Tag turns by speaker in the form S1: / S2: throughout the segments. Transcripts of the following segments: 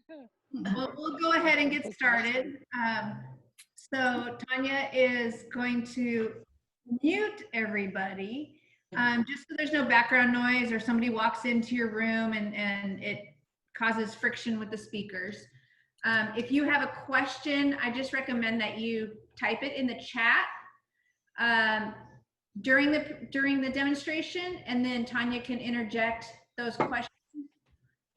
S1: Well, we'll go ahead and get started. So Tonya is going to mute everybody, just so there's no background noise or somebody walks into your room and it causes friction with the speakers. If you have a question, I just recommend that you type it in the chat during the demonstration, and then Tonya can interject those questions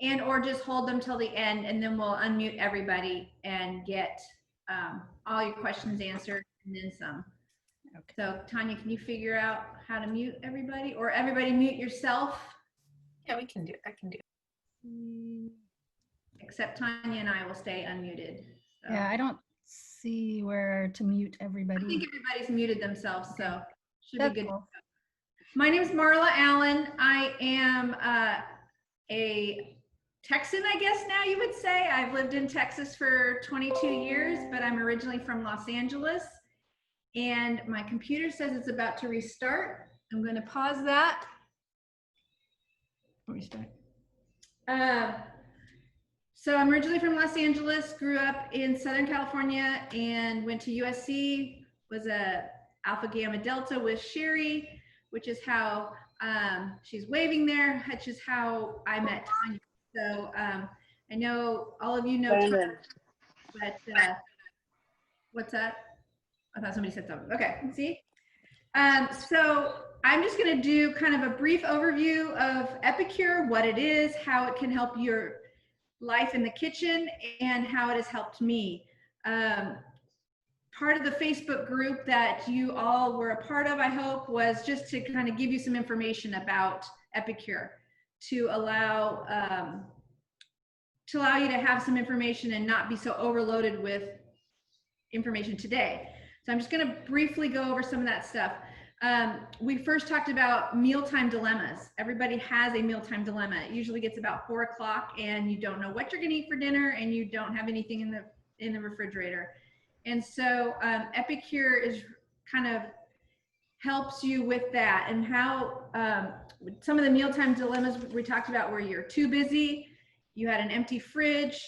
S1: and or just hold them till the end, and then we'll unmute everybody and get all your questions answered and then some. Okay. So Tonya, can you figure out how to mute everybody, or everybody mute yourself?
S2: Yeah, we can do it. I can do it.
S1: Except Tonya and I will stay unmuted.
S3: So. Yeah, I don't see where to mute everybody.
S1: I think everybody's muted themselves, okay. So should
S3: That's
S1: be good.
S3: Cool.
S1: My name is Marla Allen. I am a Texan, I guess now you would say. I've lived in Texas for 22 years, but I'm originally from Los Angeles. And my computer says it's about to restart. I'm going to pause that. Restart. So I'm originally from Los Angeles, grew up in Southern California, and went to USC, was a Alpha Gamma Delta with Sherry, which is how she's waving there, which is how I met Tonya. So I know all of you know Tonya, but what's that? I thought somebody said something. Okay, see? So I'm just gonna do kind of a brief overview of Epicure, what it is, how it can help your life in the kitchen, and how it has helped me. Part of the Facebook group that you all were a part of, I hope, was just to kind of give you some information about Epicure, to allow you to have some information and not be so overloaded with information today. So I'm just going to briefly go over some of that stuff. We first talked about mealtime dilemmas. Everybody has a mealtime dilemma. It usually gets about 4 o'clock and you don't know what you're going to eat for dinner, and you don't have anything in the refrigerator. And so Epicure is kind of helps you with that, and how some of the mealtime dilemmas we talked about were you're too busy, you had an empty fridge,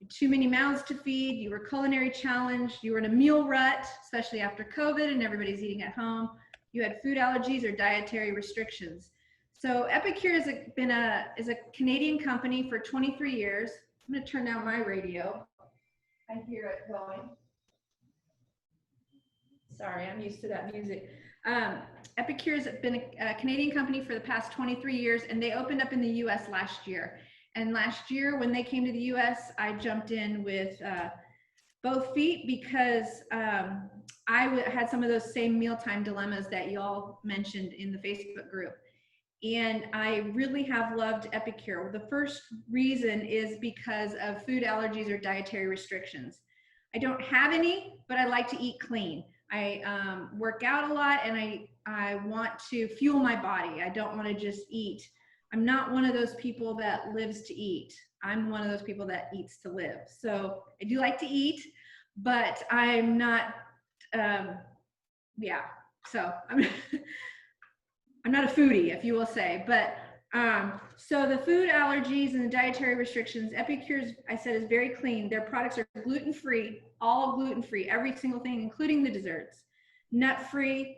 S1: too many mouths to feed, you were culinary challenged, you were in a meal rut, especially after COVID and everybody's eating at home, you had food allergies or dietary restrictions. So Epicure is a Canadian company for 23 years. I'm going to turn down my radio. I hear it going. Sorry, I'm used to that music. Epicure has been a Canadian company for the past 23 years, and they opened up in the US last year. And last year, when they came to the US, I jumped in with both feet, because I had some of those same mealtime dilemmas that y'all mentioned in the Facebook group. And I really have loved Epicure. The first reason is because of food allergies or dietary restrictions. I don't have any, but I like to eat clean. I work out a lot, and I want to fuel my body. I don't want to just eat. I'm not one of those people that lives to eat. I'm one of those people that eats to live. So I do like to eat, but I'm not, yeah. So I'm not a foodie, if you will say. But so the food allergies and the dietary restrictions, Epicure's, I said, is very clean. Their products are gluten-free, all gluten-free, every single thing, including the desserts. Nut-free,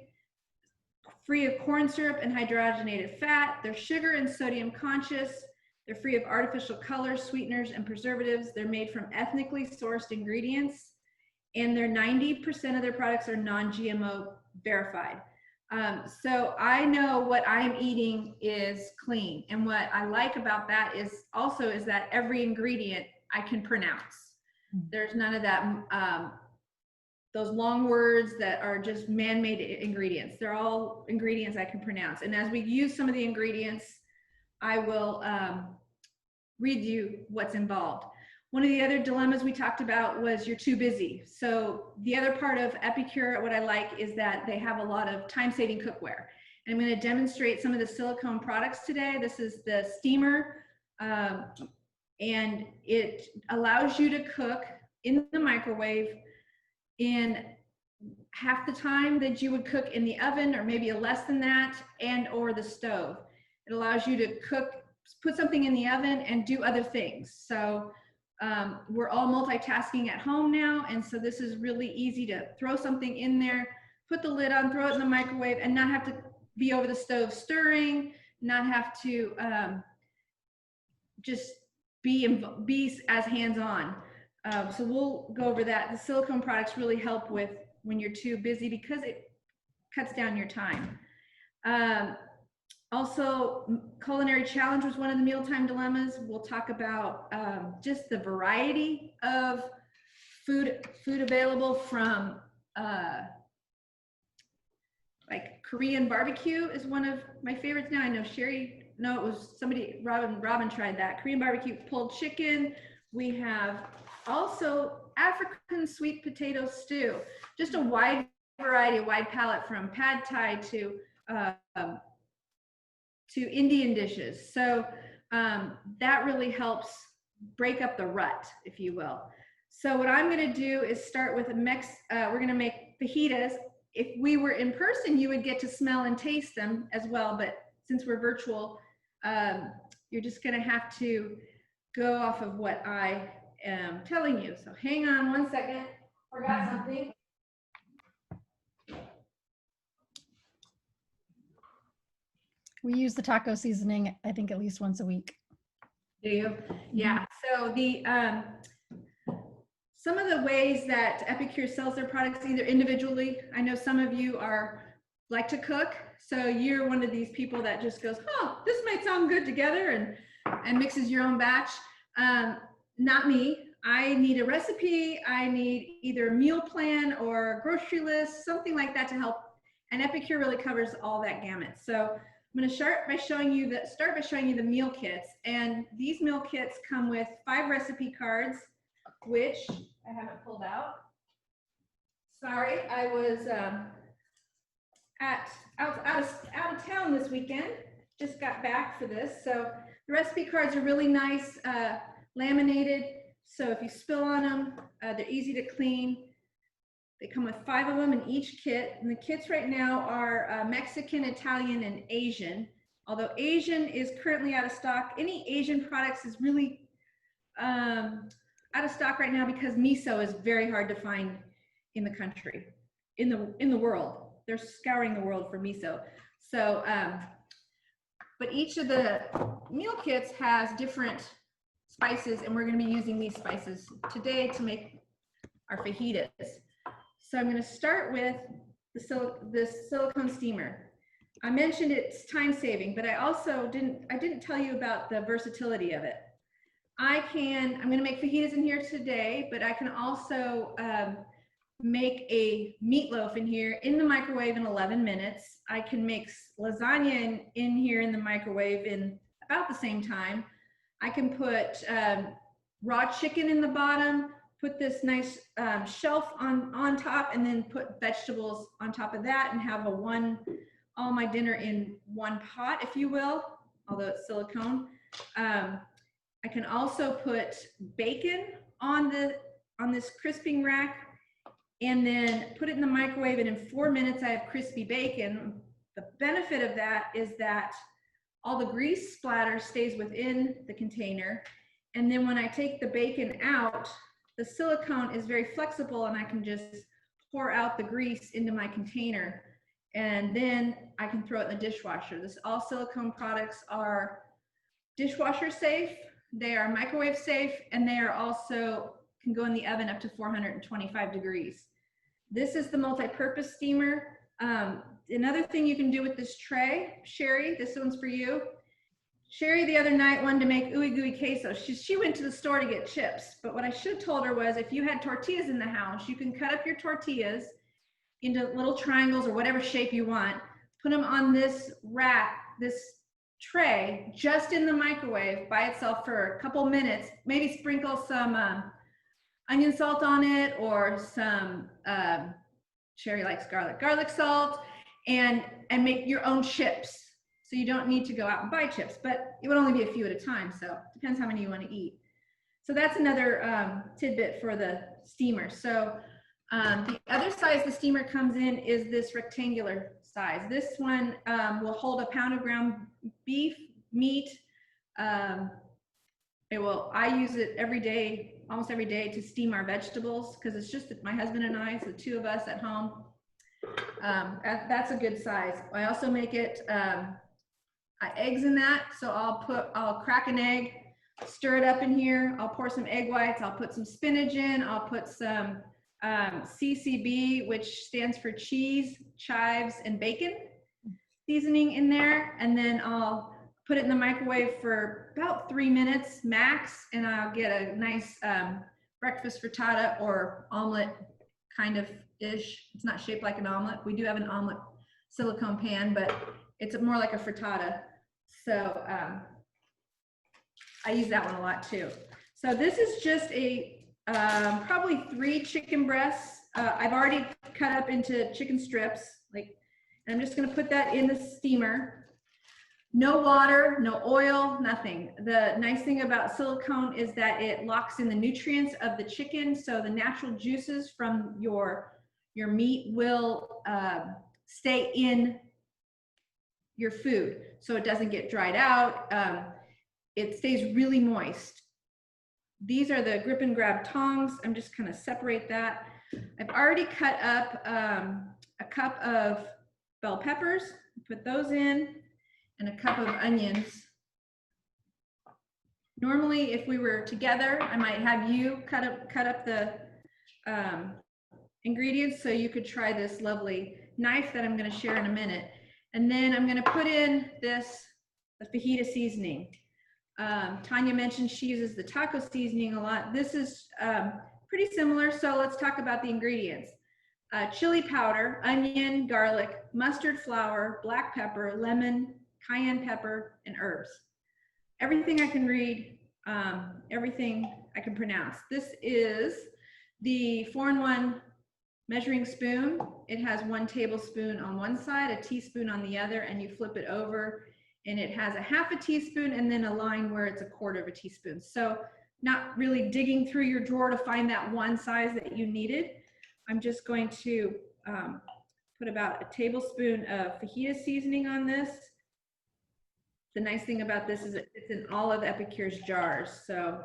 S1: free of corn syrup and hydrogenated fat. They're sugar and sodium conscious. They're free of artificial colors, sweeteners, and preservatives. They're made from ethnically sourced ingredients, and 90% of their products are non-GMO verified. So I know what I'm eating is clean. And what I like about that is that every ingredient I can pronounce. There's none of that, those long words that are just man-made ingredients. They're all ingredients I can pronounce. And as we use some of the ingredients, I will read you what's involved. One of the other dilemmas we talked about was you're too busy. So the other part of Epicure, what I like, is that they have a lot of time-saving cookware. And I'm going to demonstrate some of the silicone products today. This is the steamer, and it allows you to cook in the microwave in half the time that you would cook in the oven, or maybe less than that, and or the stove. It allows you to cook, put something in the oven and do other things. So We're all multitasking at home now, and so this is really easy to throw something in there, put the lid on, throw it in the microwave, and not have to be over the stove stirring, not have to just be as hands-on. So we'll go over that. The silicone products really help with when you're too busy because it cuts down your time. Also, culinary challenge was one of the mealtime dilemmas. We'll talk about just the variety of food available from like Korean barbecue is one of my favorites now. I know Sherry, no, it was somebody, Robin tried that. Korean barbecue pulled chicken. We have also African sweet potato stew, just a wide variety, a wide palette from pad thai to Indian dishes. So that really helps break up the rut, if you will. So what I'm going to do is start with we're going to make fajitas. If we were in person, you would get to smell and taste them as well. But since we're virtual, you're just going to have to go off of what I am telling you. So hang on one second. Forgot something.
S3: We use the taco seasoning, I think, at least once a week.
S1: Do you? Yeah. So the some of the ways that Epicure sells their products, either individually, I know some of you like to cook, so you're one of these people that just goes, oh, this might sound good together, and mixes your own batch. Not me. I need a recipe. I need either a meal plan or a grocery list, something like that to help. And Epicure really covers all that gamut. So I'm going to start by showing you the meal kits. And these meal kits come with 5 recipe cards, which I haven't pulled out. Sorry, I was out of town this weekend. Just got back for this. So the recipe cards are really nice, laminated. So if you spill on them, they're easy to clean. They come with 5 of them in each kit. And the kits right now are Mexican, Italian, and Asian. Although Asian is currently out of stock. Any Asian products is really out of stock right now because miso is very hard to find in the country, in the world. They're scouring the world for miso. So, but each of the meal kits has different spices, and we're going to be using these spices today to make our fajitas. So I'm going to start with the silicone steamer. I mentioned it's time saving, but I also didn't tell you about the versatility of it. I'm going to make fajitas in here today, but I can also make a meatloaf in here in the microwave in 11 minutes. I can make lasagna in here in the microwave in about the same time. I can put raw chicken in the bottom, put this nice shelf on top, and then put vegetables on top of that and have all my dinner in one pot, if you will, although it's silicone. I can also put bacon on this crisping rack and then put it in the microwave, and in 4 minutes I have crispy bacon. The benefit of that is that all the grease splatter stays within the container, and then when I take the bacon out, the silicone is very flexible and I can just pour out the grease into my container, and then I can throw it in the dishwasher. All silicone products are dishwasher safe, they are microwave safe, and they are also can go in the oven up to 425 degrees. This is the multi-purpose steamer. Another thing you can do with this tray, Sherry, this one's for you. Sherry the other night wanted to make ooey gooey queso. She went to the store to get chips, but what I should have told her was if you had tortillas in the house, you can cut up your tortillas into little triangles or whatever shape you want, put them on this rack, this tray, just in the microwave by itself for a couple minutes, maybe sprinkle some onion salt on it or some, Sherry likes garlic salt, and make your own chips. So you don't need to go out and buy chips, but it would only be a few at a time. So it depends how many you want to eat. So that's another tidbit for the steamer. So the other size the steamer comes in is this rectangular size. This one will hold a pound of ground beef, meat, I use it every day, almost every day, to steam our vegetables, because it's just my husband and I, so the two of us at home. That's a good size. I also make it eggs in that, so I'll crack an egg, stir it up in here. I'll pour some egg whites. I'll put some spinach in. I'll put some CCB, which stands for cheese, chives, and bacon seasoning in there, and then I'll put it in the microwave for about 3 minutes max, and I'll get a nice breakfast frittata or omelet kind of ish. It's not shaped like an omelet. We do have an omelet silicone pan, but it's more like a frittata. So I use that one a lot too. So this is just a probably 3 chicken breasts. I've already cut up into chicken strips, and I'm just gonna put that in the steamer. No water, no oil, nothing. The nice thing about silicone is that it locks in the nutrients of the chicken, so the natural juices from your meat will stay in your food, so it doesn't get dried out. It stays really moist. These are the grip and grab tongs. I'm just gonna separate that. I've already cut up a cup of bell peppers, put those in, and a cup of onions. Normally, if we were together, I might have you cut up the ingredients so you could try this lovely knife that I'm gonna share in a minute. And then I'm gonna put in the fajita seasoning. Tonya mentioned she uses the taco seasoning a lot. This is pretty similar, so let's talk about the ingredients. Chili powder, onion, garlic, mustard flour, black pepper, lemon, cayenne pepper, and herbs. Everything I can read, everything I can pronounce. This is the 4-in-1 measuring spoon. It has 1 tablespoon on one side, a teaspoon on the other, and you flip it over, and it has a half a teaspoon and then a line where it's a 1/4 teaspoon. So not really digging through your drawer to find that one size that you needed. I'm just going to put about a tablespoon of fajita seasoning on this. The nice thing about this is it's in all of Epicure's jars. So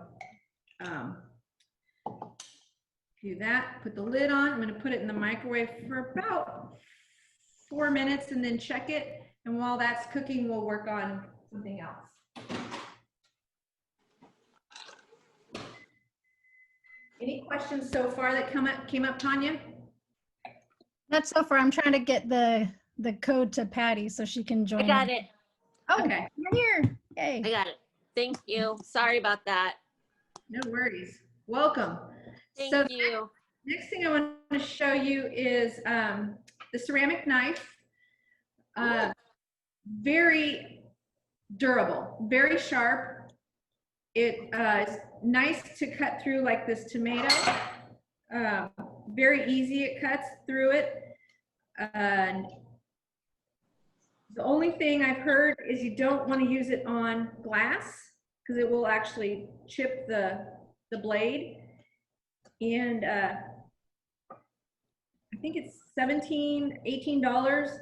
S1: do that, put the lid on. I'm gonna put it in the microwave for about 4 minutes and then check it. And while that's cooking, we'll work on something else. Any questions so far that came up, Tonya?
S3: Not so far. I'm trying to get the code to Patty so she can join.
S4: I got it.
S3: Oh,
S1: Okay.
S3: you're here. Yay.
S4: I got it. Thank you. Sorry about that.
S1: No worries. Welcome.
S4: Thank you.
S1: Next thing I want to show you is the ceramic knife. Very durable, very sharp. It is nice to cut through like this tomato. Very easy, it cuts through it. The only thing I've heard is you don't want to use it on glass because it will actually chip the blade. And I think it's $17, $18.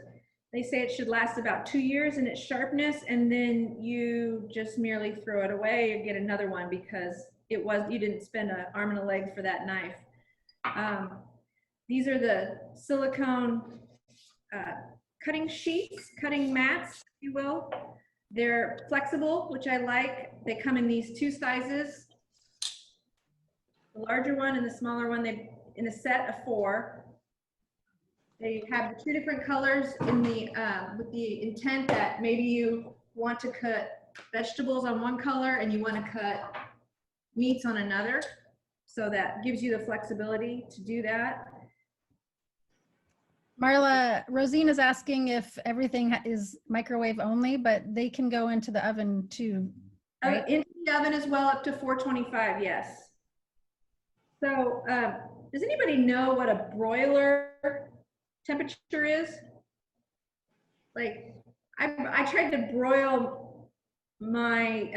S1: They say it should last about 2 years in its sharpness, and then you just merely throw it away or get another one because you didn't spend an arm and a leg for that knife. These are the silicone cutting sheets, cutting mats, if you will. They're flexible, which I like. They come in these 2 sizes. The larger one and the smaller one, in a set of 4. They have 2 different colors in with the intent that maybe you want to cut vegetables on one color and you want to cut meats on another. So that gives you the flexibility to do that.
S3: Marla, Rosine is asking if everything is microwave only, but they can go into the oven too, right?
S1: Into the oven as well, up to 425, yes. So does anybody know what a broiler temperature is? Like I tried to broil my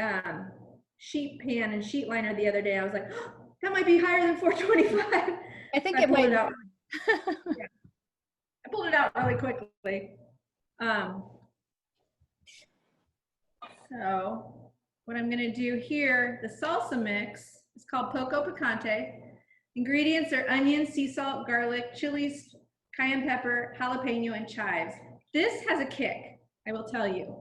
S1: sheet pan and sheet liner the other day. I was like, oh, that might be higher than 425.
S3: I think it might.
S1: Yeah. I pulled it out really quickly. So what I'm gonna do here, the salsa mix is called Poco Picante. Ingredients are onion, sea salt, garlic, chilies, cayenne pepper, jalapeno, and chives. This has a kick, I will tell you.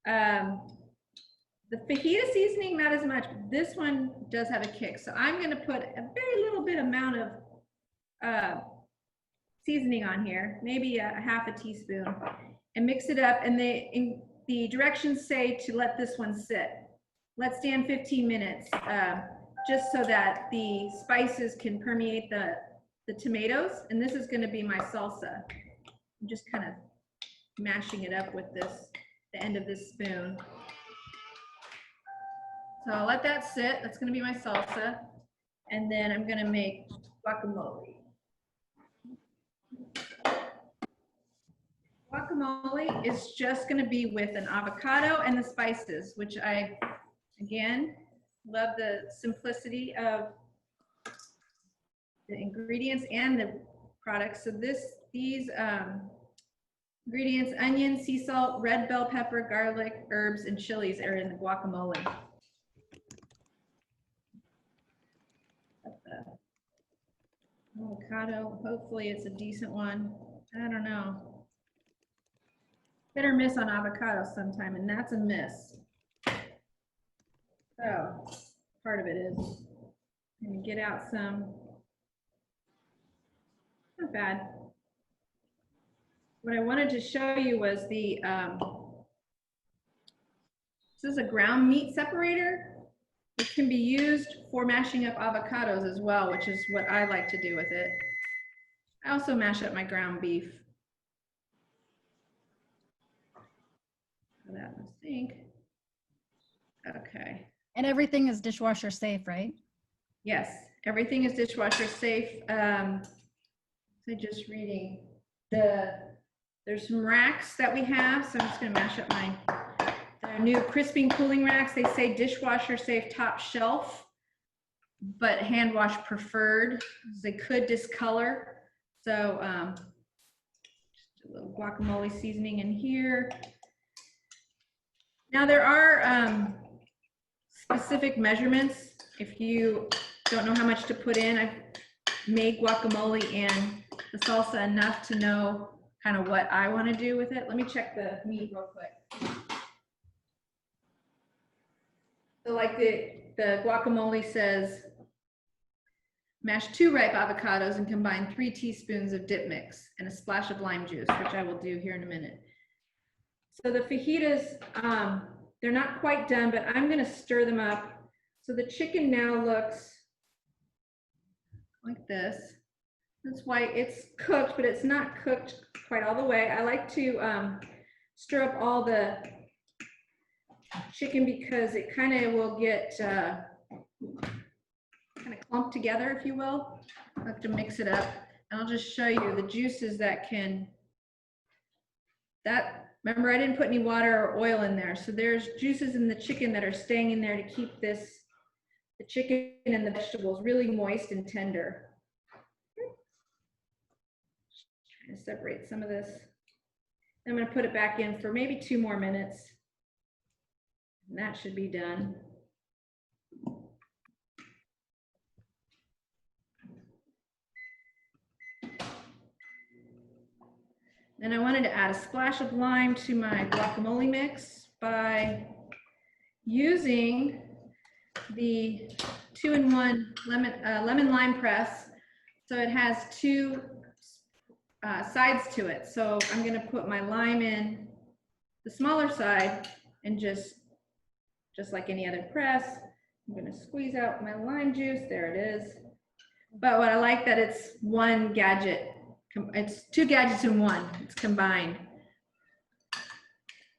S1: The fajita seasoning, not as much, but this one does have a kick. So I'm gonna put a very little bit amount of seasoning on here, maybe a half a teaspoon, and mix it up. And the directions say to let this one sit. Let stand 15 minutes, just so that the spices can permeate the tomatoes. And this is gonna be my salsa. I'm just kind of mashing it up with the end of this spoon. So I'll let that sit. That's gonna be my salsa. And then I'm gonna make guacamole. Guacamole is just gonna be with an avocado and the spices, which I, again, love the simplicity of the ingredients and the products. So these ingredients, onion, sea salt, red bell pepper, garlic, herbs, and chilies are in the guacamole. Avocado, hopefully it's a decent one. I don't know. Hit or miss on avocado sometime, and that's a miss. So part of it is I'm gonna get out some. Not bad. What I wanted to show you was this is a ground meat separator. It can be used for mashing up avocados as well, which is what I like to do with it. I also mash up my ground beef. Put that in the sink. Okay.
S3: And everything is dishwasher safe, right?
S1: Yes, everything is dishwasher safe. So just reading there's some racks that we have. So I'm just gonna mash up the new crisping cooling racks. They say dishwasher safe top shelf, but hand wash preferred. They could discolor. So just a little guacamole seasoning in here. Now there are specific measurements. If you don't know how much to put in, I've made guacamole and the salsa enough to know kind of what I want to do with it. Let me check the meat real quick. So like the guacamole says, mash 2 ripe avocados and combine 3 teaspoons of dip mix and a splash of lime juice, which I will do here in a minute. So the fajitas, they're not quite done, but I'm gonna stir them up. So the chicken now looks like this. That's why it's cooked, but it's not cooked quite all the way. I like to stir up all the chicken because it kind of will get kind of clumped together, if you will. I have to mix it up. And I'll just show you the juices remember I didn't put any water or oil in there. So there's juices in the chicken that are staying in there to keep the chicken and the vegetables really moist and tender. Trying to separate some of this. I'm going to put it back in for maybe 2 more minutes. And that should be done. Then I wanted to add a splash of lime to my guacamole mix by using the 2-in-1 lemon lime press. So it has 2 sides to it. So I'm going to put my lime in the smaller side and just like any other press, I'm going to squeeze out my lime juice. There it is. But what I like that it's one gadget. It's 2 gadgets in one. It's combined.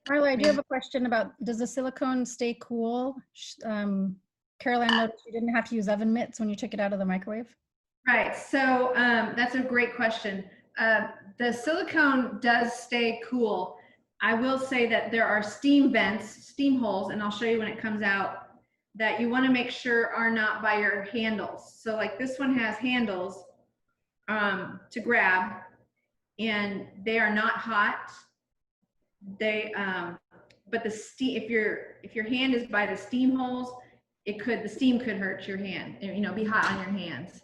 S3: Carla, I do have a question about, does the silicone stay cool? Caroline noticed you didn't have to use oven mitts when you took it out of the microwave.
S1: Right, so that's a great question. The silicone does stay cool. I will say that there are steam vents, steam holes, and I'll show you when it comes out, that you want to make sure are not by your handles. So like this one has handles to grab, and they are not hot. but the steam, if your hand is by the steam holes, the steam could hurt your hand, you know, be hot on your hands.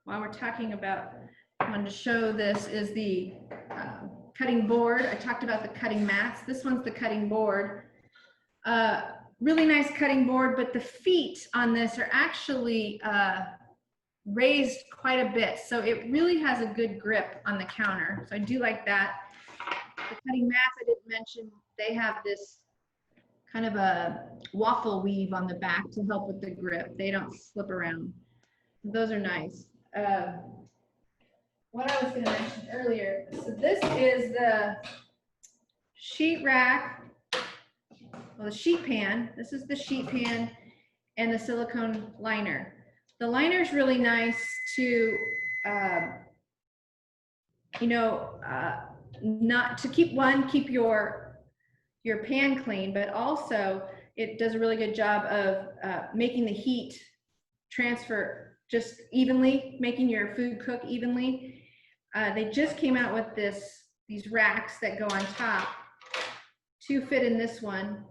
S1: While we're talking about, I wanted to show this is the cutting board. I talked about the cutting mats. This one's the cutting board. Really nice cutting board, but the feet on this are actually raised quite a bit. So it really has a good grip on the counter. So I do like that. The cutting mats I didn't mention, they have this kind of a waffle weave on the back to help with the grip. They don't slip around. Those are nice. What I was going to mention earlier, so this is the sheet rack, well, the sheet pan. This is the sheet pan and the silicone liner. The liner is really nice to, you know, not to keep your pan clean, but also it does a really good job of making the heat transfer just evenly, making your food cook evenly. They just came out with these racks that go on top. 2 fit in this one,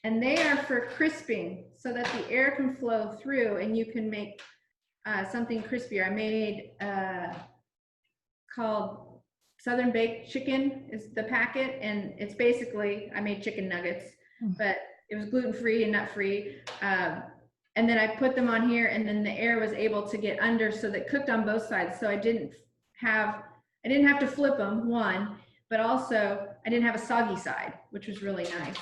S1: and they are for crisping so that the air can flow through and you can make something crispier. I made called Southern Baked Chicken is the packet, and it's basically, I made chicken nuggets, but it was gluten-free and nut-free. And then I put them on here, and then the air was able to get under, so that cooked on both sides. So I didn't have to flip them, one, but also I didn't have a soggy side, which was really nice.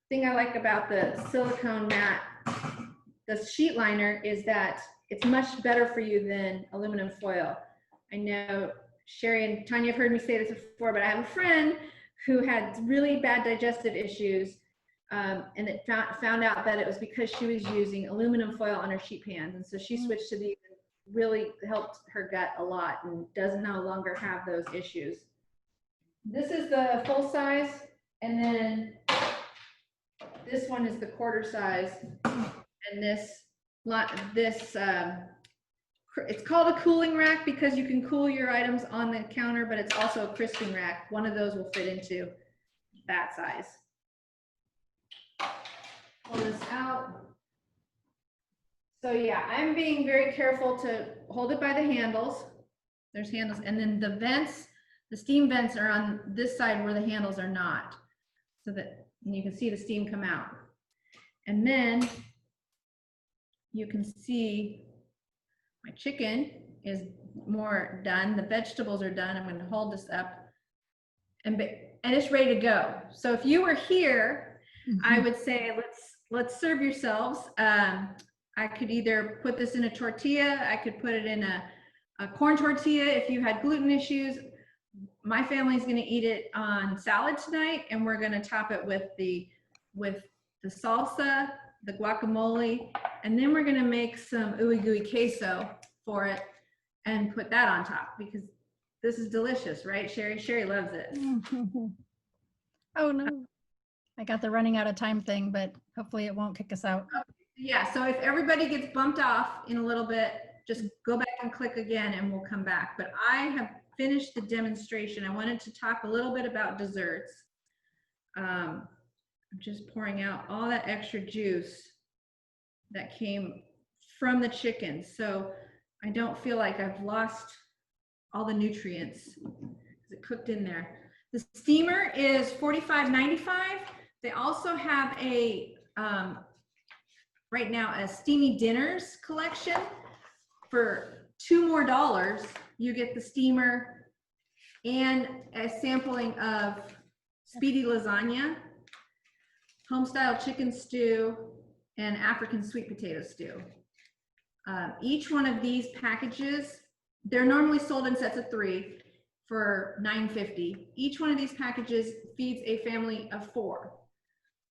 S1: Thing I like about the silicone mat, the sheet liner, is that it's much better for you than aluminum foil. I know Sherry and Tonya have heard me say this before, but I have a friend who had really bad digestive issues, and it found out that it was because she was using aluminum foil on her sheet pans, and so she switched to these. Really helped her gut a lot and does no longer have those issues. This is the full size, and then this one is the quarter size, and it's called a cooling rack because you can cool your items on the counter, but it's also a crisping rack. One of those will fit into that size. Pull this out. So yeah, I'm being very careful to hold it by the handles. There's handles, and then the vents, the steam vents are on this side where the handles are not, so that you can see the steam come out. And then you can see my chicken is more done. The vegetables are done. I'm going to hold this up, and it's ready to go. So if you were here, I would say let's serve yourselves. I could either put this in a tortilla. I could put it in a corn tortilla if you had gluten issues. My family's going to eat it on salad tonight, and we're going to top it with the salsa, the guacamole, and then we're going to make some ooey gooey queso for it and put that on top, because this is delicious, right, Sherry? Sherry loves it.
S3: Oh no, I got the running out of time thing, but hopefully it won't kick us out.
S1: Yeah, so if everybody gets bumped off in a little bit, just go back and click again and we'll come back. But I have finished the demonstration. I wanted to talk a little bit about desserts. I'm just pouring out all that extra juice that came from the chicken, so I don't feel like I've lost all the nutrients because it cooked in there. The steamer is $45.95. They also have a right now a steamy dinners collection. For $2 more, you get the steamer and a sampling of speedy lasagna, home-style chicken stew, and African sweet potato stew. Each one of these packages, they're normally sold in sets of 3 for $9.50. Each one of these packages feeds a family of 4.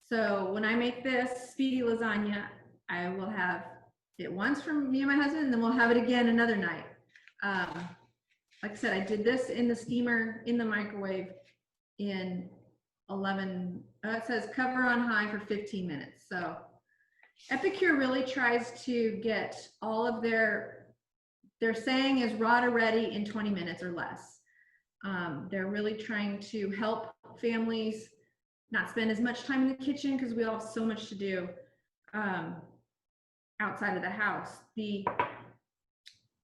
S1: So when I make this speedy lasagna, I will have it once for me and my husband, and then we'll have it again another night. Like I said, I did this in the steamer, in the microwave in 11, it says cover on high for 15 minutes. So Epicure really tries to get all of their saying is raw to ready in 20 minutes or less. They're really trying to help families not spend as much time in the kitchen because we all have so much to do outside of the house. The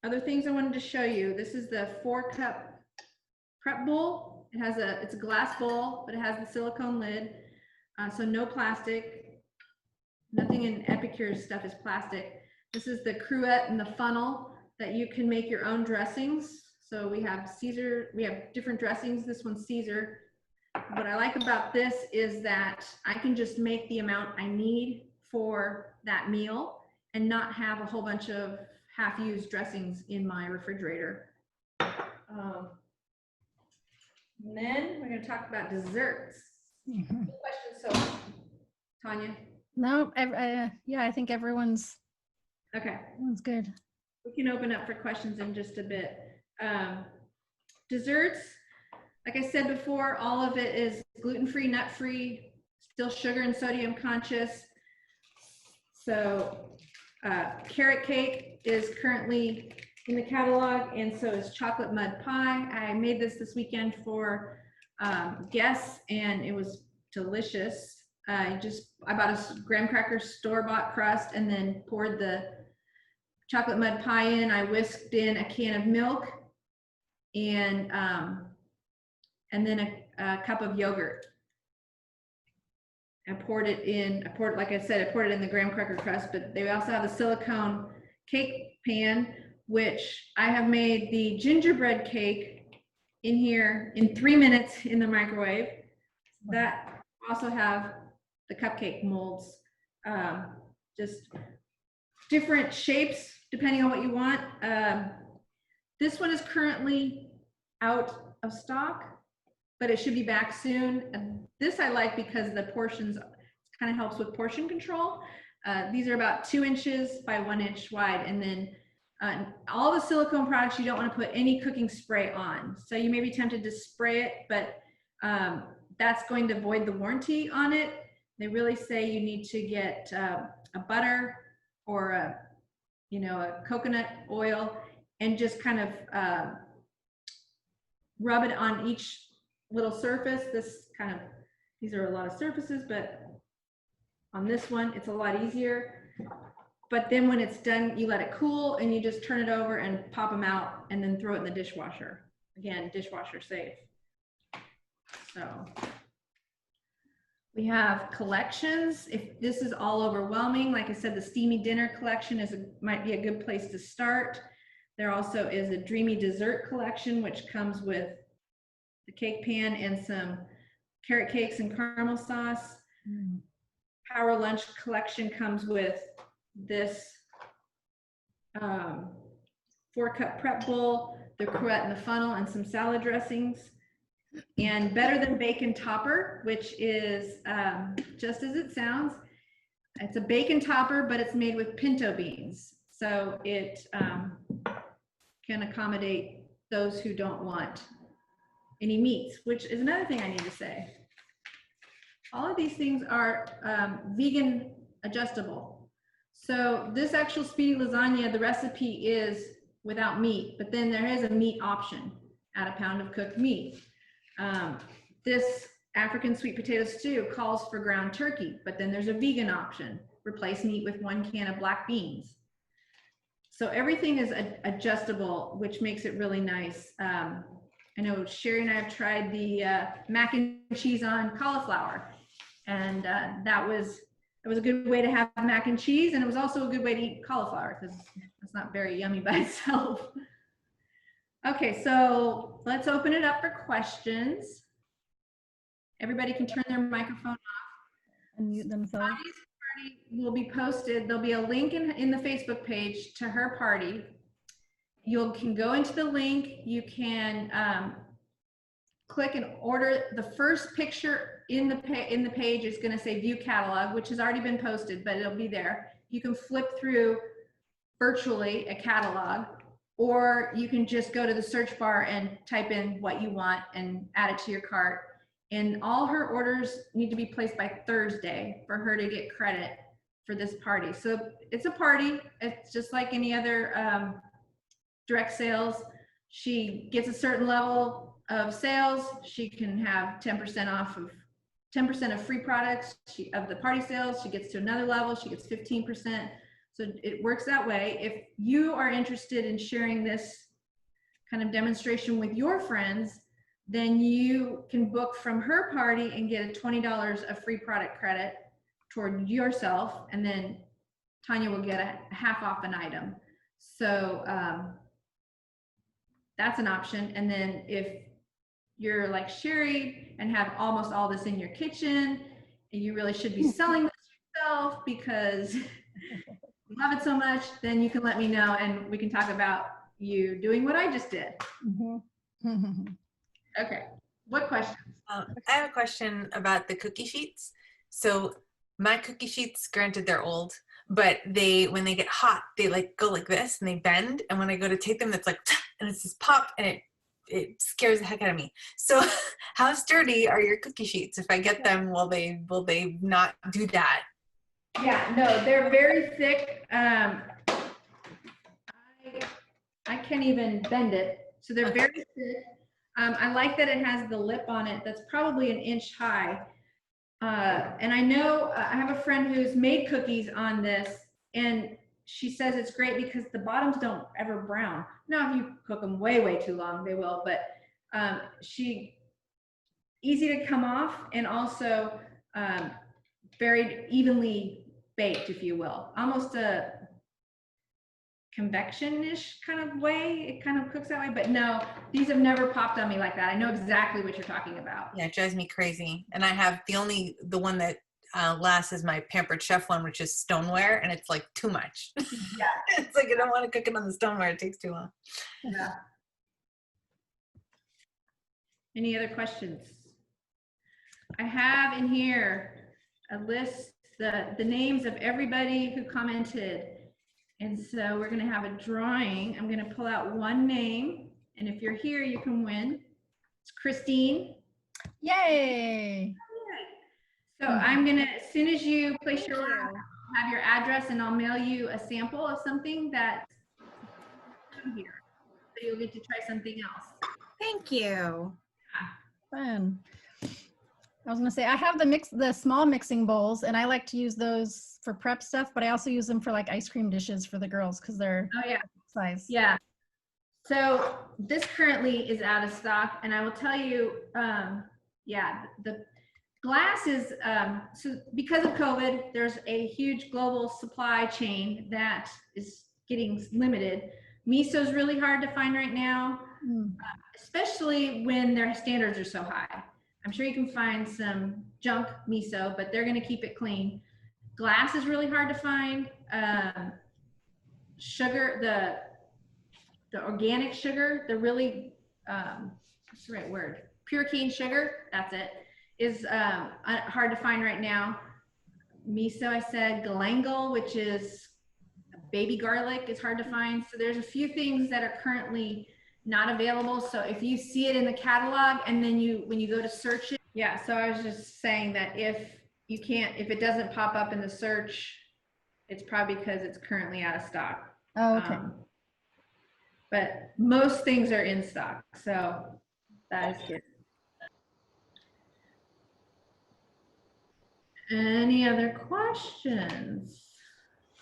S1: other things I wanted to show you, this is the 4-cup prep bowl. It's a glass bowl, but it has the silicone lid. So no plastic. Nothing in Epicure's stuff is plastic. This is the cruet and the funnel that you can make your own dressings. So we have Caesar, we have different dressings. This one's Caesar. What I like about this is that I can just make the amount I need for that meal and not have a whole bunch of half-used dressings in my refrigerator. And then we're going to talk about desserts.
S3: Mhm.
S1: Good question, so Tonya.
S3: No, yeah, I think everyone's
S1: Okay,
S3: good.
S1: we can open up for questions in just a bit. Desserts, like I said before, all of it is gluten-free, nut-free, still sugar and sodium conscious. So carrot cake is currently in the catalog, and so is chocolate mud pie. I made this weekend for guests, and it was delicious. I bought a graham cracker store-bought crust and then poured the chocolate mud pie in. I whisked in a can of milk and then a cup of yogurt. I poured it, like I said, I poured it in the graham cracker crust, but they also have a silicone cake pan, which I have made the gingerbread cake in here in 3 minutes in the microwave. That also have the cupcake molds, just different shapes depending on what you want. This one is currently out of stock, but it should be back soon. And this I like because the portions kind of helps with portion control. These are about 2 inches by 1 inch wide. And then all the silicone products, you don't want to put any cooking spray on. So you may be tempted to spray it, but that's going to void the warranty on it. They really say you need to get a butter or a coconut oil and just kind of rub it on each little surface. These are a lot of surfaces, but on this one, it's a lot easier. But then when it's done, you let it cool and you just turn it over and pop them out and then throw it in the dishwasher. Again, dishwasher safe. So we have collections. If this is all overwhelming, like I said, the Steamy Dinner collection might be a good place to start. There also is a Dreamy Dessert collection, which comes with the cake pan and some carrot cakes and caramel sauce. Power Lunch collection comes with this 4-cup prep bowl, the cruet and the funnel, and some salad dressings. And Better Than Bacon Topper, which is just as it sounds. It's a bacon topper, but it's made with pinto beans. So it can accommodate those who don't want any meats, which is another thing I need to say. All of these things are vegan adjustable. So this actual speedy lasagna, the recipe is without meat, but then there is a meat option. Add a pound of cooked meat. This African sweet potato stew calls for ground turkey, but then there's a vegan option. Replace meat with 1 can of black beans. So everything is adjustable, which makes it really nice. I know Sherry and I have tried the mac and cheese on cauliflower, and that was a good way to have mac and cheese, and it was also a good way to eat cauliflower because it's not very yummy by itself. Okay, so let's open it up for questions. Everybody can turn their microphone off.
S3: And mute themselves.
S1: Tony's party will be posted. There'll be a link in the Facebook page to her party. You can go into the link. You can click and order. The first picture in the page is going to say View Catalog, which has already been posted, but it'll be there. You can flip through virtually a catalog, or you can just go to the search bar and type in what you want and add it to your cart. And all her orders need to be placed by Thursday for her to get credit for this party. So it's a party. It's just like any other direct sales. She gets a certain level of sales, she can have 10% off of 10% of free products. Of the party sales, she gets to another level, she gets 15%. So it works that way. If you are interested in sharing this kind of demonstration with your friends, then you can book from her party and get a $20 of free product credit toward yourself, and then Tonya will get a half off an item. So that's an option. And then if you're like Sherry and have almost all this in your kitchen, and you really should be selling this yourself because you love it so much, then you can let me know and we can talk about you doing what I just did. Okay, what questions?
S2: I have a question about the cookie sheets. So my cookie sheets, granted they're old, but when they get hot, they like go like this and they bend. And when I go to take them, it's like, and it's just pop, and it scares the heck out of me. So how sturdy are your cookie sheets? If I get them, will they not do that?
S1: Yeah, no, they're very thick. I can't even bend it. So they're very thick. I like that it has the lip on it that's probably an inch high. And I know I have a friend who's made cookies on this, and she says it's great because the bottoms don't ever brown. Now, if you cook them way, way too long, they will, but easy to come off, and also very evenly baked, if you will. Almost a convection-ish kind of way. It kind of cooks that way, but no, these have never popped on me like that. I know exactly what you're talking about.
S2: Yeah, it drives me crazy. And I have the one that lasts is my Pampered Chef one, which is stoneware, and it's like too much.
S1: Yeah.
S2: It's like I don't want to cook it on the stoneware. It takes too long.
S1: Yeah. Any other questions? I have in here a list, the names of everybody who commented. And so we're going to have a drawing. I'm going to pull out one name, and if you're here, you can win. It's Christine.
S3: Yay!
S1: So I'm going to, as soon as you place your order, have your address, and I'll mail you a sample of something that's here. So you'll get to try something else.
S5: Thank you.
S3: Fun. I was gonna say, I have the small mixing bowls, and I like to use those for prep stuff, but I also use them for like ice cream dishes for the girls because they're size.
S1: Yeah. So this currently is out of stock, and I will tell you, the glass is, so because of COVID, there's a huge global supply chain that is getting limited. Miso is really hard to find right now, especially when their standards are so high. I'm sure you can find some junk miso, but they're going to keep it clean. Glass is really hard to find. Sugar, the organic sugar, the really, what's the right word? Pure cane sugar, that's it, is hard to find right now. Miso, I said. Galangal, which is baby garlic, is hard to find. So there's a few things that are currently not available. So if you see it in the catalog and then when you go to search it, so I was just saying that if it doesn't pop up in the search, it's probably because it's currently out of stock.
S3: Oh, okay.
S1: But most things are in stock, so that is good. Any other questions?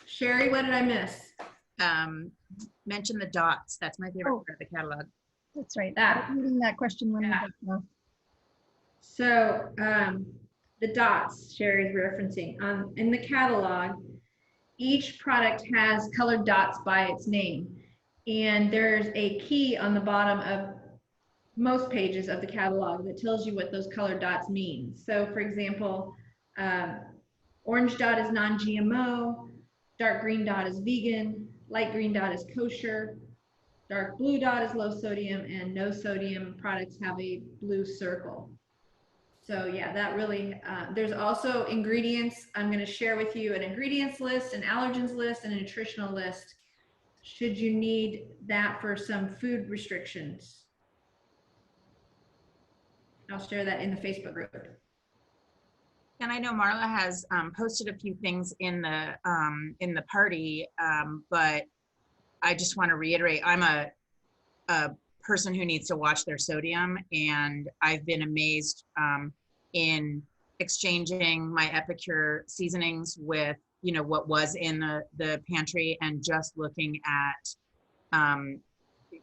S1: Sherry, what did I miss?
S5: Mention the dots. That's my favorite part of the catalog.
S3: That's right. I was reading that question when
S1: So the dots Sherry's referencing in the catalog, each product has colored dots by its name, and there's a key on the bottom of most pages of the catalog that tells you what those colored dots mean. So for example, orange dot is non-GMO, dark green dot is vegan, light green dot is kosher, dark blue dot is low sodium, and no sodium products have a blue circle. So yeah, that really, there's also ingredients. I'm going to share with you an ingredients list, an allergens list, and a nutritional list, should you need that for some food restrictions. I'll share that in the Facebook group.
S5: And I know Marla has posted a few things in the party, but I just want to reiterate, I'm a person who needs to watch their sodium, and I've been amazed in exchanging my Epicure seasonings with, you know, what was in the pantry, and just looking at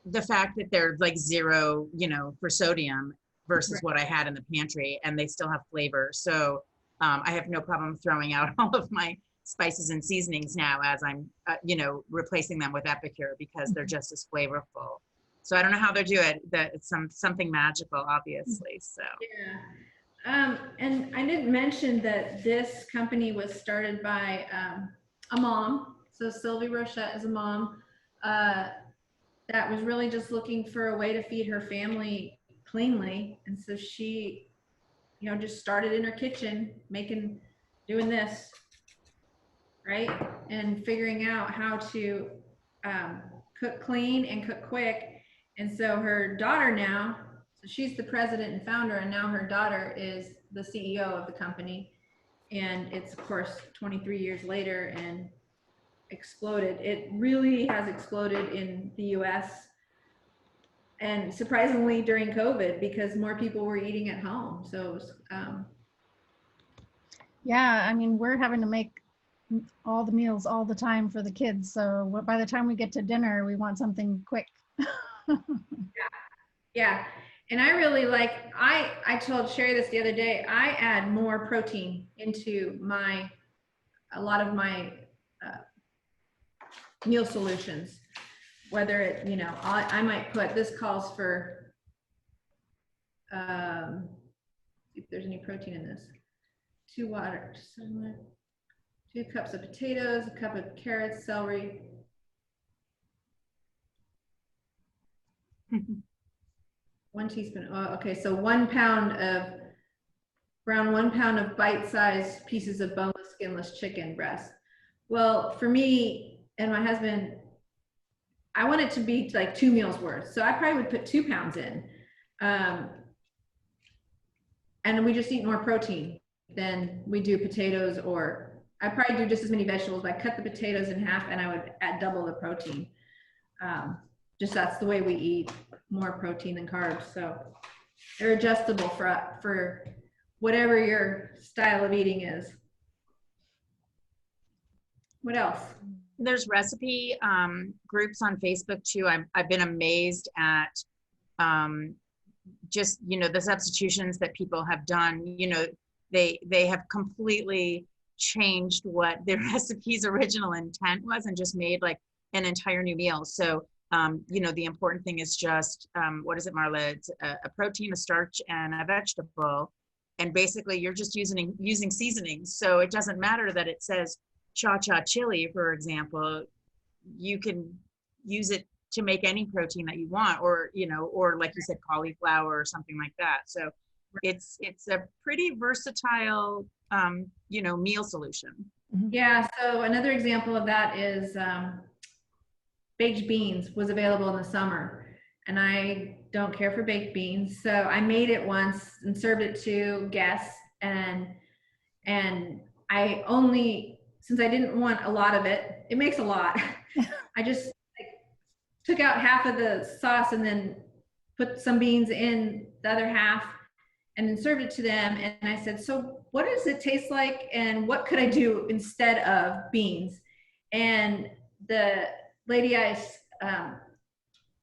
S5: the fact that they're like 0, you know, for sodium versus what I had in the pantry, and they still have flavor. So I have no problem throwing out all of my spices and seasonings now as I'm, you know, replacing them with Epicure, because they're just as flavorful. So I don't know how they do it. That it's something magical, obviously. So
S1: Yeah. And I didn't mention that this company was started by a mom. So Sylvie Rochette is a mom that was really just looking for a way to feed her family cleanly. And so she, you know, just started in her kitchen doing this, right? And figuring out how to cook clean and cook quick. And so her daughter now, so she's the president and founder, and now her daughter is the CEO of the company. And it's, of course, 23 years later and exploded. It really has exploded in the US, and surprisingly during COVID, because more people were eating at home. So it was,
S3: Yeah, I mean, we're having to make all the meals all the time for the kids. So by the time we get to dinner, we want something quick.
S1: yeah. And I really like, I told Sherry this the other day, I add more protein into a lot of my meal solutions, whether it, you know, I might put, this calls for, see if there's any protein in this, 2 cups of potatoes, a cup of carrots, celery. 1 teaspoon. Oh, okay. So 1 pound of, around 1 pound of bite-sized pieces of boneless, skinless chicken breast. Well, for me and my husband, I want it to be like 2 meals worth. So I probably would put 2 pounds in. And we just eat more protein than we do potatoes, or I probably do just as many vegetables, but I cut the potatoes in half and I would add double the protein. Just that's the way we eat, more protein than carbs. So they're adjustable for whatever your style of eating is. What else?
S5: there's recipe groups on Facebook too. I've been amazed at just, you know, the substitutions that people have done. You know, they have completely changed what the recipe's original intent was and just made like an entire new meal. So you know, the important thing is just what is it, Marla? It's a protein, a starch, and a vegetable, and basically you're just using seasonings. So it doesn't matter that it says cha-cha chili, for example. You can use it to make any protein that you want, or, you know, or like you said, cauliflower or something like that. So it's a pretty versatile, you know, meal solution.
S1: Yeah. So another example of that is baked beans was available in the summer, and I don't care for baked beans. So I made it once and served it to guests, and I only, since I didn't want a lot of it, it makes a lot. I just took out half of the sauce and then put some beans in the other half and then served it to them. And I said, so what does it taste like? And what could I do instead of beans? And the lady I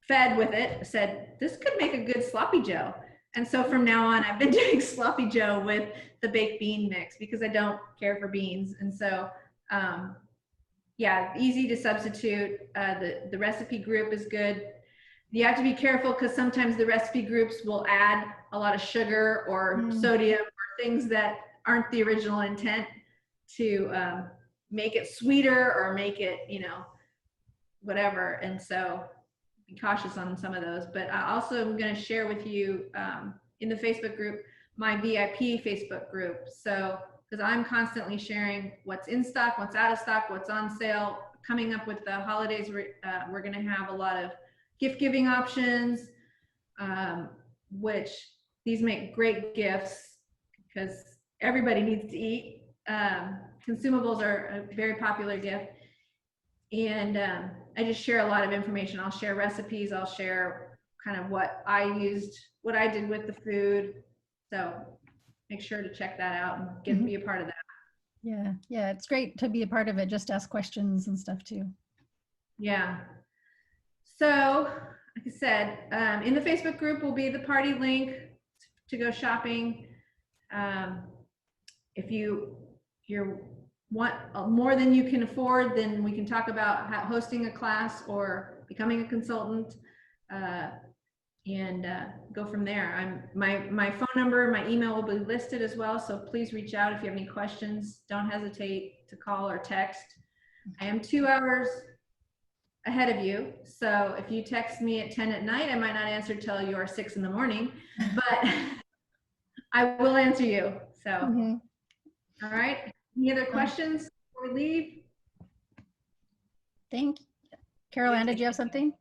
S1: fed with it said, this could make a good sloppy joe. And so from now on, I've been doing sloppy joe with the baked bean mix because I don't care for beans. And so, yeah, easy to substitute. The recipe group is good. You have to be careful because sometimes the recipe groups will add a lot of sugar or sodium or things that aren't the original intent to make it sweeter or make it, you know, whatever. And so be cautious on some of those. But I also am going to share with you in the Facebook group, my VIP Facebook group. So, because I'm constantly sharing what's in stock, what's out of stock, what's on sale. Coming up with the holidays, we're going to have a lot of gift giving options, which these make great gifts because everybody needs to eat. Consumables are a very popular gift. And I just share a lot of information. I'll share recipes. I'll share kind of what I used, what I did with the food. So make sure to check that out and be a part of that.
S3: Yeah, yeah, it's great to be a part of it. Just ask questions and stuff too.
S1: Yeah. So, like I said, in the Facebook group will be the party link to go shopping. If you want more than you can afford, then we can talk about hosting a class or becoming a consultant, and go from there. My phone number, my email will be listed as well. So please reach out if you have any questions. Don't hesitate to call or text. I am 2 hours ahead of you. So if you text me at 10 at night, I might not answer till you are 6 in the morning, but I will answer you. So, all right. Any other questions before we leave?
S3: Thank you. Carol Ann, did you have something?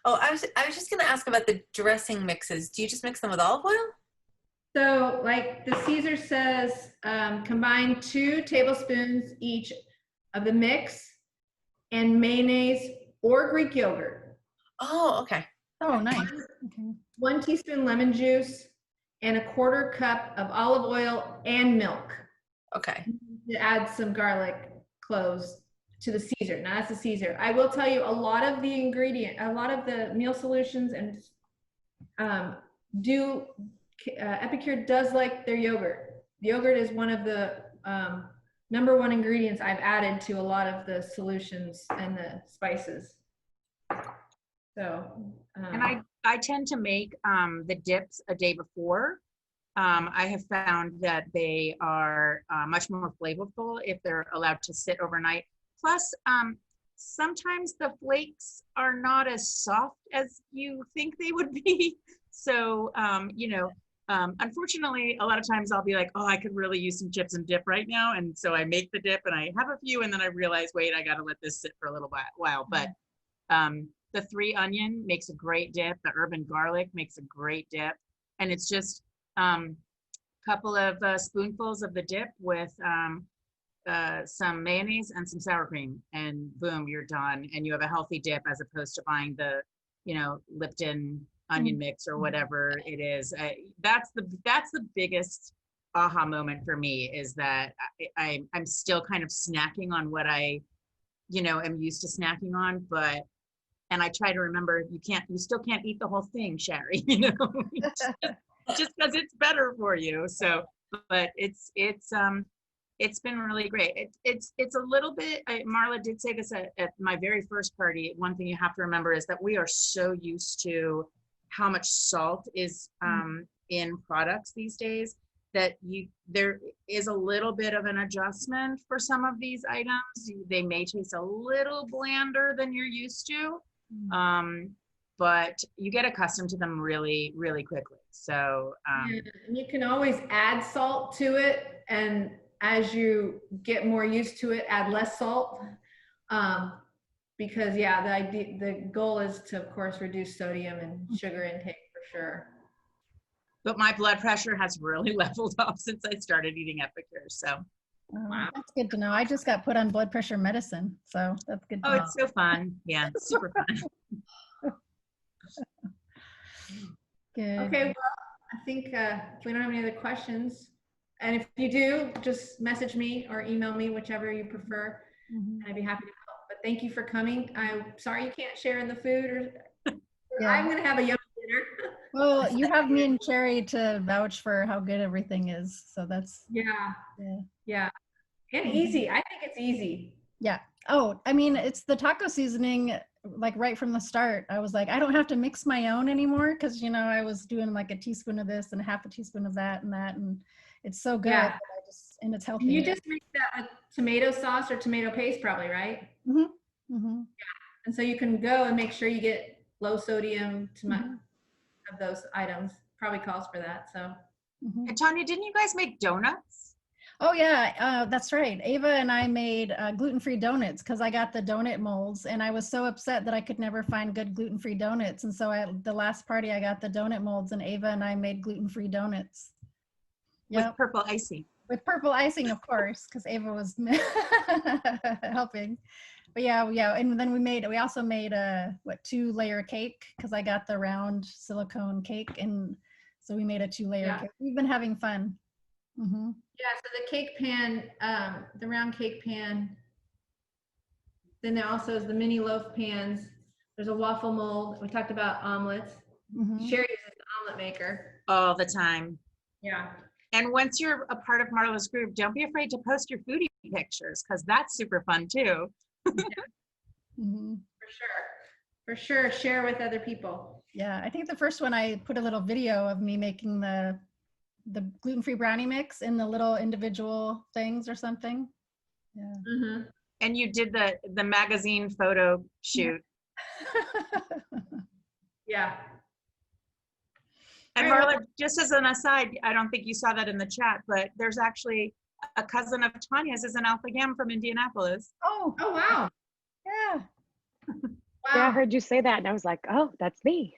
S2: Oh, I was just going to ask about the dressing mixes. Do you just mix them with olive oil?
S1: So like the Caesar says, combine 2 tablespoons each of the mix and mayonnaise or Greek yogurt.
S2: Oh, okay.
S3: Oh, nice. Okay.
S1: 1 teaspoon lemon juice and 1/4 cup of olive oil and milk.
S2: Okay.
S1: To add some garlic cloves to the Caesar. Now that's the Caesar. I will tell you a lot of the meal solutions and Epicure does like their yogurt. The yogurt is one of the #1 ingredients I've added to a lot of the solutions and the spices. So,
S5: and I tend to make the dips a day before. I have found that they are much more flavorful if they're allowed to sit overnight. Plus, sometimes the flakes are not as soft as you think they would be. So, unfortunately, a lot of times I'll be like, oh, I could really use some chips and dip right now. And so I make the dip and I have a few, and then I realize, wait, I got to let this sit for a little while. But the 3 onion makes a great dip. The herb and garlic makes a great dip. And it's just couple of spoonfuls of the dip with some mayonnaise and some sour cream, and boom, you're done. And you have a healthy dip as opposed to buying the, Lipton onion mix or whatever it is. That's the biggest aha moment for me, is that I'm still kind of snacking on what I, am used to snacking on, and I try to remember, you still can't eat the whole thing, Sherry, just because it's better for you. So, but it's been really great. It's a little bit, Marla did say this at my very first party. One thing you have to remember is that we are so used to how much salt is in products these days, that there is a little bit of an adjustment for some of these items. They may taste a little blander than you're used to. But you get accustomed to them really, really quickly. So
S1: and you can always add salt to it, and as you get more used to it, add less salt, because the goal is to, of course, reduce sodium and sugar intake for sure.
S5: But my blood pressure has really leveled off since I started eating Epicure. So
S3: wow. That's good to know. I just got put on blood pressure medicine, so that's good to know.
S5: It's so fun. Yeah, it's super fun.
S3: Good.
S1: Okay, well, I think if we don't have any other questions, and if you do, just message me or email me, whichever you prefer, and I'd be happy to help. But thank you for coming. I'm sorry you can't share in the food, or I'm going to have a yummy dinner.
S3: Well, you have me and Cherry to vouch for how good everything is, so that's
S1: yeah, and easy. I think it's easy.
S3: Yeah. Oh, I mean, it's the taco seasoning. Like right from the start, I was like, I don't have to mix my own anymore, because I was doing like a teaspoon of this and 1/2 teaspoon of that, and it's so good.
S1: Yeah.
S3: And it's healthy.
S1: You just make that with tomato sauce or tomato paste, probably, right?
S3: Yeah.
S1: And so you can go and make sure you get low sodium of those items. Probably calls for that. So.
S5: And Tonya, didn't you guys make donuts?
S3: Oh yeah, that's right. Ava and I made gluten-free donuts, because I got the donut molds, and I was so upset that I could never find good gluten-free donuts. And so the last party, I got the donut molds, and Ava and I made gluten-free donuts.
S5: With purple icing.
S3: With purple icing, of course, because Ava was helping. But yeah, and then we also made a 2-layer cake because I got the round silicone cake, and so we made a 2-layer cake. We've been having fun. Mm-hmm.
S1: Yeah, so the cake pan, the round cake pan. Then there also is the mini loaf pans. There's a waffle mold. We talked about omelets.
S3: Mm-hmm.
S1: Sherry uses the omelet maker.
S5: All the time.
S1: Yeah.
S5: And once you're a part of Marla's group, don't be afraid to post your foodie pictures because that's super fun too.
S3: Mm-hmm.
S1: For sure, share with other people.
S3: Yeah, I think the first one I put a little video of me making the gluten-free brownie mix in the little individual things or something. Yeah.
S1: Mm-hmm.
S5: And you did the magazine photo shoot.
S1: Yeah.
S5: And Marla, just as an aside, I don't think you saw that in the chat, but there's actually a cousin of Tonya's is an Alpha Gam from Indianapolis.
S3: Oh
S1: Wow.
S3: yeah.
S1: Wow.
S6: Yeah, I heard you say that and I was like, oh, that's me.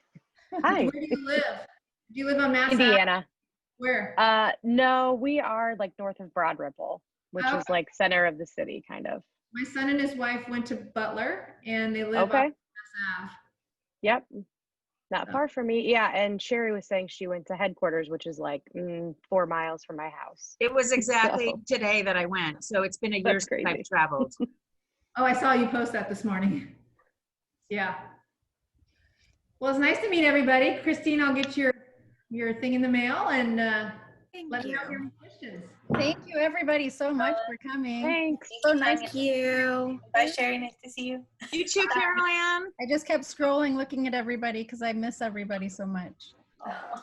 S6: Hi.
S1: Where do you live? Do you live on Mass Ave?
S6: Indiana.
S1: Where?
S6: No, we are like north of Broad Ripple, which is like center of the city, kind of.
S1: My son and his wife went to Butler, and they live on
S6: Okay.
S1: Mass Ave.
S6: Yep. Not far from me. Yeah. And Sherry was saying she went to headquarters, which is like 4 miles from my house.
S5: It was exactly
S6: So,
S5: today that I went. So it's been a year
S6: that's
S5: since I've
S6: crazy.
S5: traveled.
S1: Oh, I saw you post that this morning. Yeah. Well, it's nice to meet everybody. Christine, I'll get your thing in the mail, and let me know if you have any questions.
S3: Thank you everybody so much for coming.
S6: Thanks.
S3: So nice.
S2: Thank you. Bye, Sherry. Nice to see you.
S5: You too, Carol Ann.
S3: I just kept scrolling, looking at everybody because I miss everybody so much.
S2: Oh.